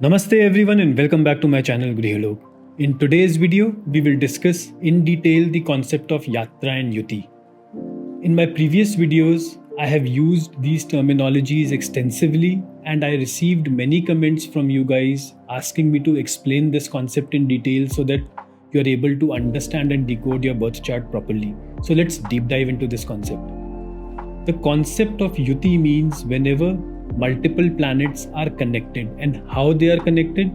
Namaste everyone and welcome back to my channel Grihalok. In today's video, we will discuss in detail the concept of Yatra and Yuti. In my previous videos, I have used these terminologies extensively and I received many comments from you guys asking me to explain this concept in detail so that you are able to understand and decode your birth chart properly. So let's deep dive into this concept. The concept of Yuti means whenever multiple planets are connected, and how they are connected,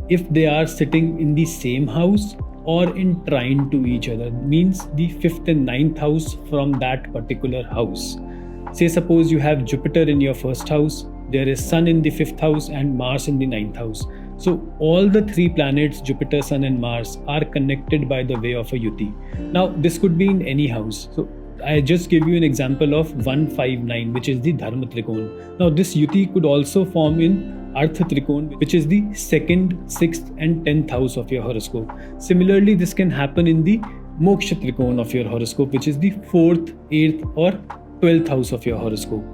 if they are sitting in the same house or in trine to each other, means the 5th and 9th house from that particular house. Say suppose you have Jupiter in your first house, there is Sun in the 5th house and Mars in the 9th house. So all the three planets, Jupiter, Sun and Mars, are connected by the way of a Yuti. Now this could be in any house. So I just give you an example of 159, which is the Dharma Trikon. Now this Yuti could also form in Artha Trikon, which is the 2nd, 6th and 10th house of your horoscope. Similarly, this can happen in the Moksha Trikon of your horoscope, which is the 4th, 8th or 12th house of your horoscope.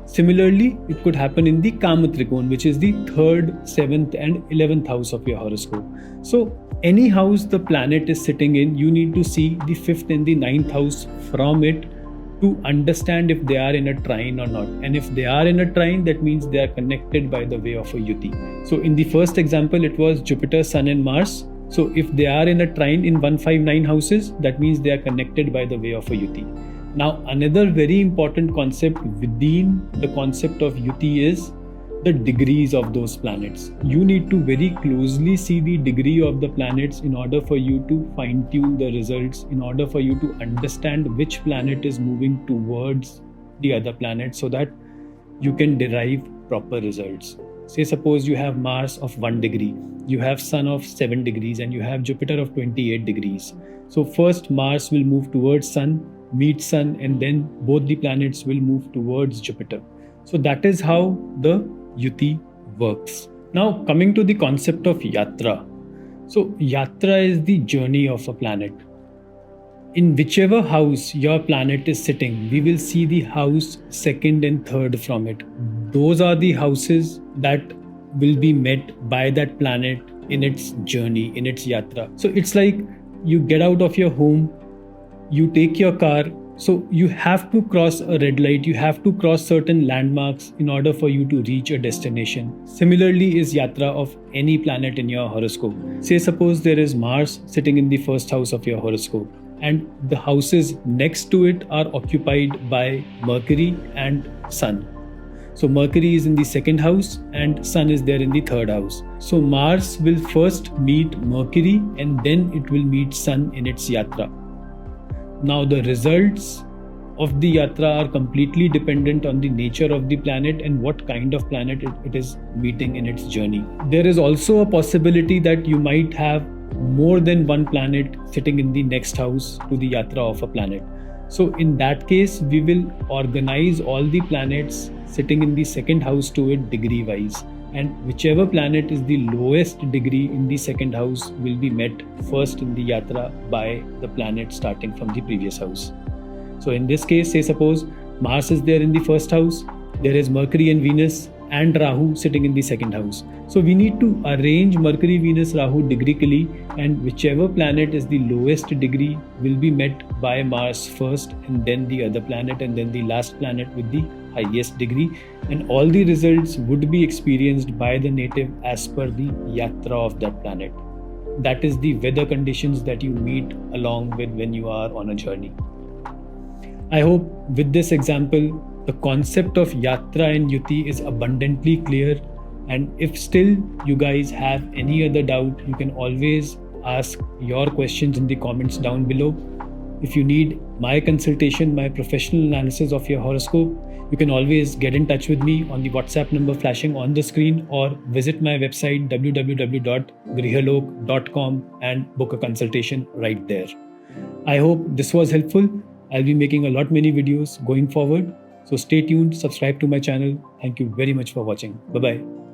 Similarly, it could happen in the Kama Trikon, which is the 3rd, 7th and 11th house of your horoscope. So any house the planet is sitting in, you need to see the 5th and the 9th house from it to understand if they are in a trine or not. And if they are in a trine, that means they are connected by the way of a Yuti. So in the first example, it was Jupiter, Sun and Mars. So if they are in a trine in 159 houses, that means they are connected by the way of a Yuti. Now another very important concept within the concept of Yuti is the degrees of those planets. You need to very closely see the degree of the planets in order for you to fine-tune the results, in order for you to understand which planet is moving towards the other planet so that you can derive proper results. Say suppose you have Mars of 1 degree, you have Sun of 7 degrees and you have Jupiter of 28 degrees. So first Mars will move towards Sun, meet Sun, and then both the planets will move towards Jupiter. So that is how the Yuti works. Now coming to the concept of Yatra. So Yatra is the journey of a planet. In whichever house your planet is sitting, we will see the house 2nd and 3rd from it. Those are the houses that will be met by that planet in its journey, in its Yatra. So it's like you get out of your home, you take your car, so you have to cross a red light, you have to cross certain landmarks in order for you to reach a destination. Similarly is Yatra of any planet in your horoscope. Say suppose there is Mars sitting in the first house of your horoscope and the houses next to it are occupied by Mercury and Sun. So Mercury is in the 2nd house and Sun is there in the 3rd house. So Mars will first meet Mercury and then it will meet Sun in its Yatra. Now the results of the Yatra are completely dependent on the nature of the planet and what kind of planet it is meeting in its journey. There is also a possibility that you might have more than one planet sitting in the next house to the Yatra of a planet. So in that case, we will organize all the planets sitting in the 2nd house to it degree wise. And whichever planet is the lowest degree in the 2nd house will be met first in the Yatra by the planet starting from the previous house. So in this case, say suppose Mars is there in the 1st house, there is Mercury and Venus and Rahu sitting in the 2nd house. So we need to arrange Mercury, Venus, Rahu degrically, and whichever planet is the lowest degree will be met by Mars first and then the other planet and then the last planet with the highest degree, and all the results would be experienced by the native as per the Yatra of that planet. That is the weather conditions that you meet along with when you are on a journey. I hope with this example, the concept of Yatra and Yuti is abundantly clear, and if still you guys have any other doubt, you can always ask your questions in the comments down below. If you need my consultation, my professional analysis of your horoscope, you can always get in touch with me on the WhatsApp number flashing on the screen or visit my website www.grihalok.com and book a consultation right there. I hope this was helpful. I'll be making a lot many videos going forward. So stay tuned, subscribe to my channel. Thank you very much for watching. Bye-bye.